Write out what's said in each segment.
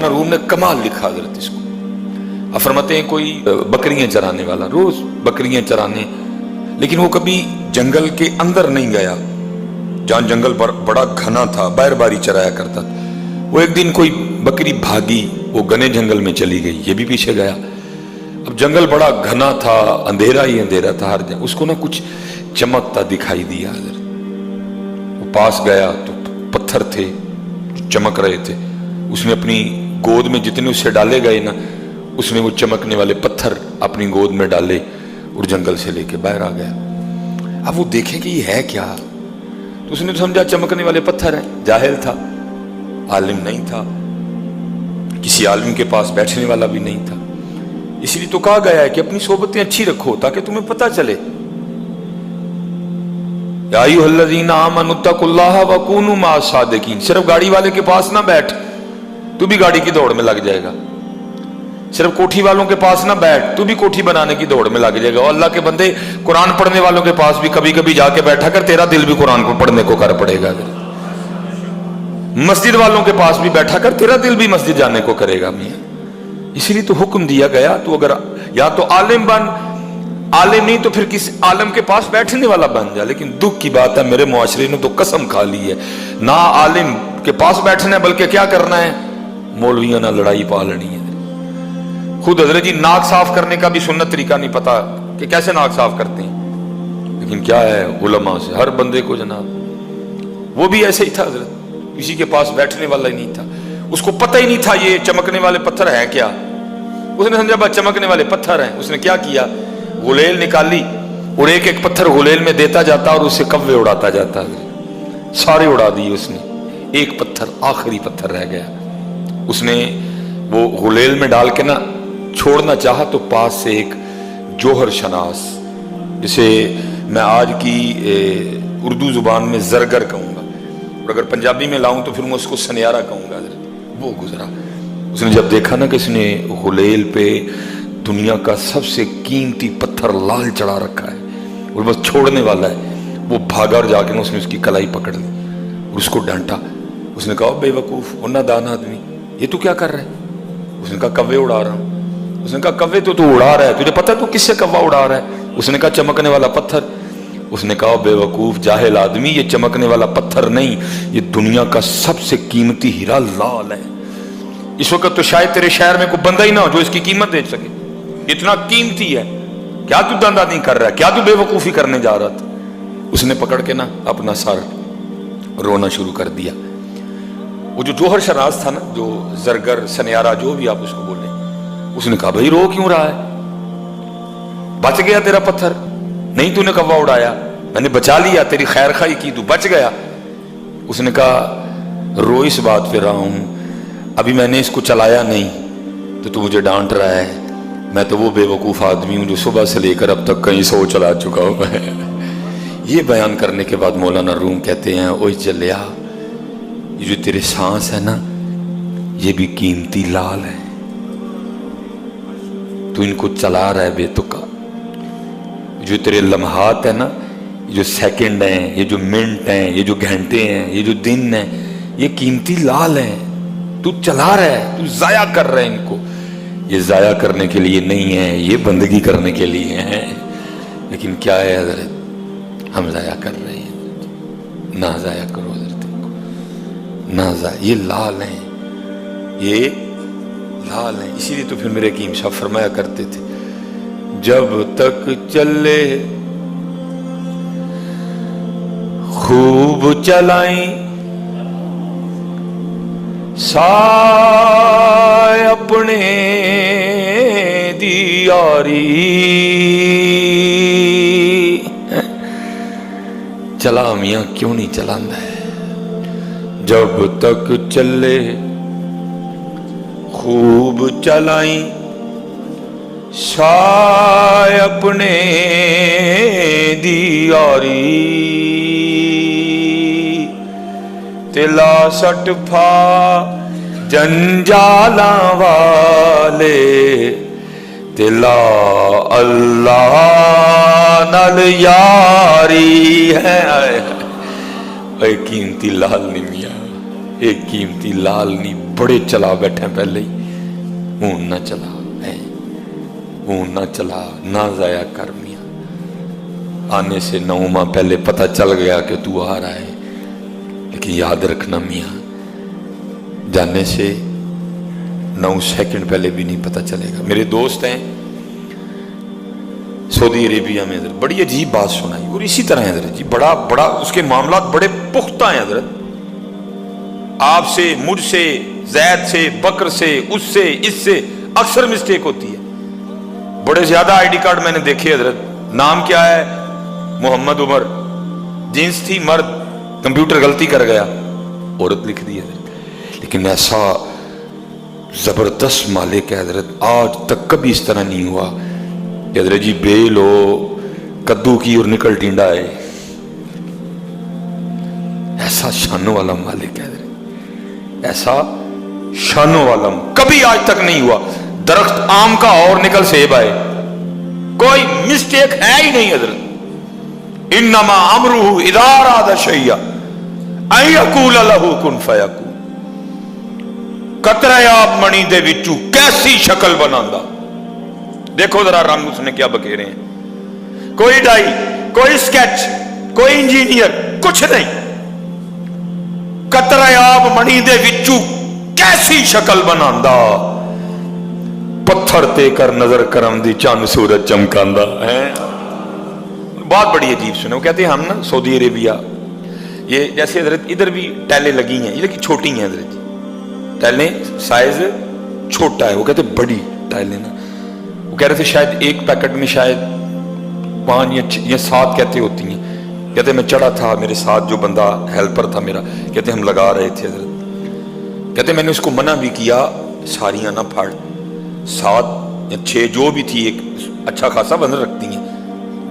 मौलाना room ने कमाल लिखा हजरत इसको। अब फरमाते हैं कोई बकरियां चराने वाला रोज बकरियां चराने, लेकिन वो कभी जंगल के अंदर नहीं गया जहां जंगल बड़ा घना था, बाहर बारी चराया करता था। वो एक दिन कोई बकरी भागी, वो घने जंगल में चली गई, ये भी पीछे गया। अब जंगल बड़ा घना था, अंधेरा ही अंधेरा था हर जगह। उसको ना कुछ चमकता दिखाई दिया। वो पास गया तो पत्थर थे चमक रहे थे। उसने अपनी गोद में जितने उससे डाले गए ना, उसने वो चमकने वाले पत्थर अपनी गोद में डाले और जंगल से लेके बाहर आ गया। अब वो देखे कि ये है क्या, तो उसने तो समझा चमकने वाले पत्थर हैं। जाहिल था, आलिम नहीं था, किसी आलिम के पास बैठने वाला भी नहीं था। इसलिए तो कहा गया है कि अपनी सोबतें अच्छी रखो ताकि तुम्हें पता चले। या अय्युहल्लज़ीना आमनुत्तकुल्लाह वकूनू मअस सादिकीन। सिर्फ गाड़ी वाले के पास ना बैठ, तू भी गाड़ी की दौड़ में लग जाएगा। सिर्फ कोठी वालों के पास ना बैठ, तू भी कोठी बनाने की दौड़ में लग जाएगा। और अल्लाह के बंदे, कुरान पढ़ने वालों के पास भी कभी कभी जाके बैठा कर, तेरा दिल भी कुरान को पढ़ने को कर पड़ेगा। मस्जिद वालों के पास भी बैठा कर, तेरा दिल भी मस्जिद जाने को करेगा। मियां इसीलिए तो हुक्म दिया गया, तो अगर या तो आलिम बन, आलिम नहीं तो फिर किसी आलिम के पास बैठने वाला बन जा। लेकिन दुख की बात है, मेरे मुआशरे ने तो कसम खा ली है, ना आलिम के पास बैठना है बल्कि क्या करना है, मौलवियों ना लड़ाई पा लेनी है। खुद हजरत जी नाक साफ करने का भी सुन्नत तरीका नहीं पता कि कैसे नाक साफ करते हैं, लेकिन क्या है उलमा से हर बंदे को जनाब। वो भी ऐसे ही था हजरत, किसी के पास बैठने वाला ही नहीं था। उसको पता ही नहीं था ये चमकने वाले पत्थर हैं क्या। उसने समझा बस चमकने वाले पत्थर हैं। उसने क्या किया, गुलेल निकाली और एक एक पत्थर गुलेल में देता जाता और उससे कव्वे उड़ाता जाता। सारे उड़ा दिए उसने, एक पत्थर आखिरी पत्थर रह गया। उसने वो गुलेल में डाल के ना छोड़ना चाहा तो पास से एक जोहर शनास, जिसे मैं आज की उर्दू जुबान में जरगर कहूँगा और अगर पंजाबी में लाऊं तो फिर मैं उसको सनियारा कहूँगा, वो गुजरा। उसने जब देखा ना कि इसने गुलेल पे दुनिया का सबसे कीमती पत्थर लाल चढ़ा रखा है और बस छोड़ने वाला है, वो भागा और जाके ना उसने उसकी कलाई पकड़ ली और उसको डांटा। उसने कहा बेवकूफ़ और नादान आदमी, ये तू क्या कर रहा है। उसने कहा कव्वे उड़ा रहा हूँ। उसने कहा कव्वे तो तू उड़ा रहा है, तुझे पता है तू किससे कव्वा उड़ा रहा है। उसने कहा चमकने वाला पत्थर। उसने कहा बेवकूफ़ जाहिल आदमी, ये चमकने वाला पत्थर नहीं, ये दुनिया का सबसे कीमती हीरा लाल है। इस वक्त तो शायद तेरे शहर में कोई बंदा ही ना हो जो इसकी कीमत दे सके, इतना कीमती है। क्या तू दानदानी कर रहा है, क्या तू बेवकूफ़ी करने जा रहा था। उसने पकड़ के ना अपना सर रोना शुरू कर दिया। वो जो जोहर शनास था ना, जो जरगर सनियारा जो भी आप उसको बोले, उसने कहा भाई रो क्यों रहा है, बच गया तेरा पत्थर, नहीं तूने कव्वा उड़ाया, मैंने बचा लिया, तेरी खैर खाई की, तू बच गया। उसने कहा रो इस बात पे रहा हूं, अभी मैंने इसको चलाया नहीं तो तू मुझे डांट रहा है। मैं तो वो बेवकूफ़ आदमी हूं जो सुबह से लेकर अब तक कहीं 100 चला चुका हूं। ये बयान करने के बाद मौलाना रूम कहते हैं ओए चलिया, ये जो तेरे सांस है ना, ये भी कीमती लाल है, तू इनको चला रहा है बेतुका। जो तेरे लम्हात है ना, ये जो सेकंड हैं, ये जो मिनट हैं, ये जो घंटे हैं, ये जो दिन हैं, ये कीमती लाल हैं, तू चला रहा है, तू जाया कर रहा है इनको। ये जाया करने के लिए नहीं है, ये बंदगी करने के लिए है। लेकिन क्या है हजरत, हम जाया कर रहे हैं। ना जाया करो हजरत इनको, ना जाया। ये लाल हैं, ये लाल हैं। इसीलिए तो फिर मेरे हकीम साहब फरमाया करते थे, जब तक चले खूब चलाई साय अपने दी यारी। चला मियां क्यों नहीं चलांदा है। जब तक चले खूब चलाई साय अपने दी यारी। तिला सटफा जंजाला वाले, तिला अल्लाह नल यारी है। एक कीमती लाल नहीं मियां, एक कीमती लाल नहीं, बड़े चला बैठे पहले ही, हूं ना चला है, हूं ना चला, ना जाया कर मियां। आने से 9 माह पहले पता चल गया कि तू आ रहा है, लेकिन याद रखना मियां, जाने से 9 सेकंड पहले भी नहीं पता चलेगा। मेरे दोस्त हैं सऊदी अरेबिया में, हजरत बड़ी अजीब बात सुनाई, और इसी तरह हजरत जी बड़ा बड़ा उसके मामला बड़े पुख्ता हैं हजरत, आपसे, मुझसे, जैद से, बकर से, उससे, इससे अक्सर मिस्टेक होती है। बड़े ज्यादा आईडी कार्ड मैंने देखे हजरत, नाम क्या है मोहम्मद उमर, जींस थी मर्द, कंप्यूटर गलती कर गया, औरत लिख दी हजरत। लेकिन ऐसा जबरदस्त मालिक है हजरत, आज तक कभी इस तरह नहीं हुआ कि हजरत जी बेल हो कद्दू की और निकल टिंडा है। ऐसा शानों वाला मालिक है हजरत, ऐसा शानों वाला कभी आज तक नहीं हुआ। दरख्त आम का और निकल सेब आए, कोई मिस्टेक है ही नहीं हजरत। इन्नमा अमरुहु इज़ा अरादा शैय्या अन यक़ूल लहू कुन फयकून। कतरा आप मणि दे विचू कैसी शक्ल बनांदा, देखो जरा रंग उसने क्या बखेरे हैं, कोई डाई, कोई स्केच, कोई इंजीनियर, कुछ नहीं। कतरा आप मणि दे विचू कैसी शक्ल बनांदा, पत्थर ते कर नजर करम दी चंद सूरज चमकांदा है। बहुत बड़ी अजीब सुने। वो कहते हैं हम ना सऊदी अरेबिया, ये जैसे हजरत इधर भी टाइलें लगी हैं, लेकिन छोटी हैं हजरत जी, टाइलें साइज छोटा है। वो कहते बड़ी टाइलें ना, वो कह रहे थे शायद एक पैकेट में शायद 5 या 7 कहते होती हैं। कहते मैं चढ़ा था, मेरे साथ जो बंदा हेल्पर था मेरा, कहते हम लगा रहे थे हजरत, कहते मैंने उसको मना भी किया सारियां ना फाड़, 7 या 6 जो भी थी, एक अच्छा खासा वजन रखती हैं,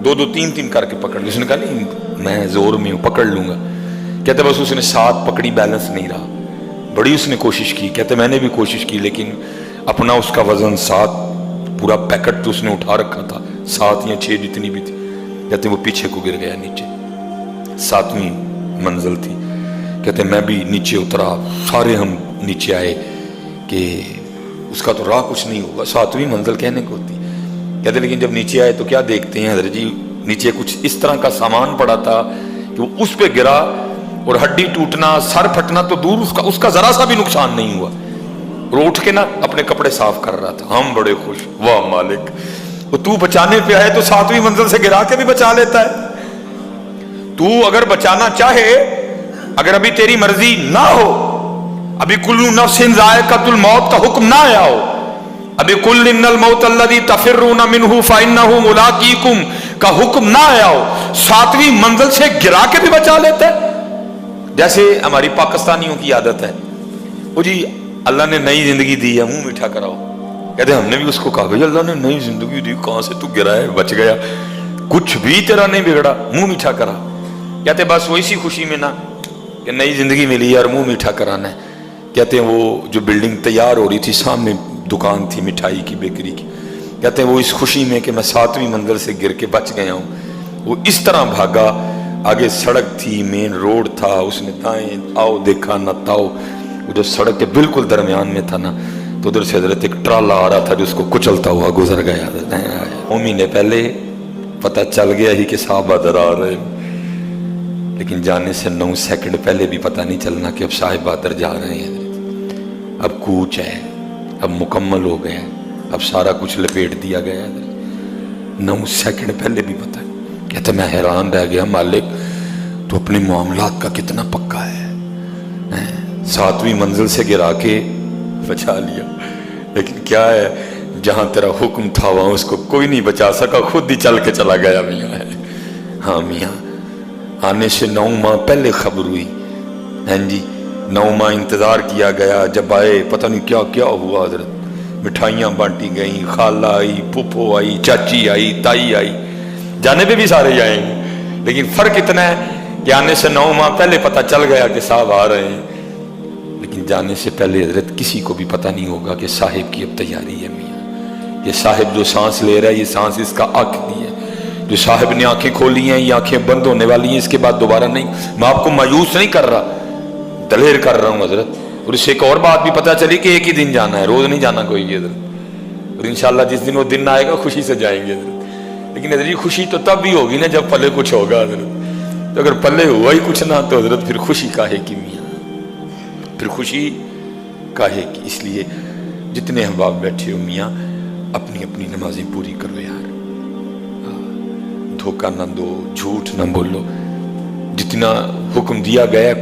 2-2 3-3 करके पकड़ ली। उसने कहा नहीं मैं जोर में हूं, पकड़ लूंगा। कहते बस उसने 7 पकड़ी, बैलेंस नहीं रहा, बड़ी उसने कोशिश की। कहते मैंने भी कोशिश की, लेकिन अपना उसका वजन 7, पूरा पैकेट तो उसने उठा रखा था, 7 या 6 जितनी भी थी। कहते वो पीछे को गिर गया नीचे, 7वीं मंजिल थी। कहते मैं भी नीचे उतरा, सारे हम नीचे आए कि उसका तो राह कुछ नहीं होगा, 7वीं मंजिल कहने को होती। कहते लेकिन जब नीचे आए तो क्या देखते हैं हजरत जी, नीचे कुछ इस तरह का सामान पड़ा था कि वो उस पे गिरा, और हड्डी टूटना, सर फटना तो दूर, उसका जरा सा भी नुकसान नहीं हुआ। और उठ के ना अपने कपड़े साफ कर रहा था। हम बड़े खुश, वाह मालिक, वो तू बचाने पे आए तो 7वीं मंजिल से गिरा के भी बचा लेता है। तू अगर बचाना चाहे, अगर अभी तेरी मर्जी ना हो, अभी कुल्लू नफ्सिन ज़ाइक़तुल मौत का हुक्म ना आया हो, अभी कुल इन्नल मौत अल्लज़ी तफ़िर्रूना मिन्हु फ़इन्नहु मुलाक़ीकुम का हुक्म ना आया हो, 7वीं मंजिल से गिरा के भी बचा लेता है। जैसे हमारी पाकिस्तानियों की आदत है, वो जी अल्लाह ने नई जिंदगी दी है, मुंह मीठा कराओ। कहते हमने भी उसको कहा भाई अल्लाह ने नई जिंदगी दी, कहां से तू गिरा है, बच गया, कुछ भी तेरा नहीं बिगड़ा, मुंह मीठा करा। कहते बस वो इसी खुशी में ना कि नई जिंदगी मिली है और मुंह मीठा कराना है। कहते हैं वो जो बिल्डिंग तैयार हो रही थी, सामने दुकान थी मिठाई की, बेकरी की, कहते हैं वो इस खुशी में कि मैं 7वीं मंजिल से गिर के बच गया हूं, वो इस तरह भागा। आगे सड़क थी, मेन रोड था, उसने दाएं आओ देखा न ताओ, वो जो सड़क के बिल्कुल दरमियान में था ना, तो उधर से हजरत एक ट्राला आ रहा था जो उसको कुचलता हुआ गुजर गया। 9 महीने पहले पता चल गया ही कि साहब दर आ रहे, लेकिन जाने से 9 सेकंड पहले भी पता नहीं चलना कि अब साहिब बहादुर जा रहे हैं। अब कूच है, अब मुकम्मल हो गया, अब सारा कुछ लपेट दिया गया। 9 सेकंड पहले भी पता है। कहते मैं हैरान रह गया, मालिक तो अपने मामलात का कितना पक्का है, 7वीं मंजिल से गिरा के बचा लिया। लेकिन क्या है, जहां तेरा हुक्म था वहां उसको कोई नहीं बचा सका, खुद ही चल के चला गया मियाँ है। हाँ मियाँ, आने से 9 माह पहले खबर हुई, हैं जी, 9 माह इंतजार किया गया। जब आए पता नहीं क्या क्या हुआ हजरत, मिठाइयाँ बांटी गई, खाला आई, फूफो आई, चाची आई, ताई आई, जाने पे भी सारे जाएंगे, लेकिन फर्क इतना है कि आने से 9 माह पहले पता चल गया कि साहब आ रहे हैं, लेकिन जाने से पहले हजरत किसी को भी पता नहीं होगा कि साहिब की अब तैयारी है। मियाँ ये साहिब जो सांस ले रहा है, ये सांस इसका आखिरी है। जो साहिब ने आंखें खोली हैं, ये आंखें बंद होने वाली हैं, इसके बाद दोबारा नहीं। मैं आपको मायूस नहीं कर रहा, दलेर कर रहा हूं हजरत, اور اس سے ایک اور بات بھی پتہ چلی کہ ایک ہی دن جانا ہے، روز نہیں جانا کوئی بھی حضرت، اور انشاءاللہ جس دن وہ دن آئے گا خوشی سے جائیں گے حضرت۔ لیکن حضرت خوشی تو تب بھی ہوگی نا جب پلے کچھ ہوگا حضرت، تو اگر پلے ہوا ہی کچھ نہ تو حضرت پھر خوشی کاہے کی میاں، پھر خوشی کاہے کی۔ اس لیے جتنے احباب بیٹھے ہو میاں اپنی اپنی نمازیں پوری کرو یار، دھوکہ نہ دو، جھوٹ نہ بولو، جتنا حکم دیا گیا ہے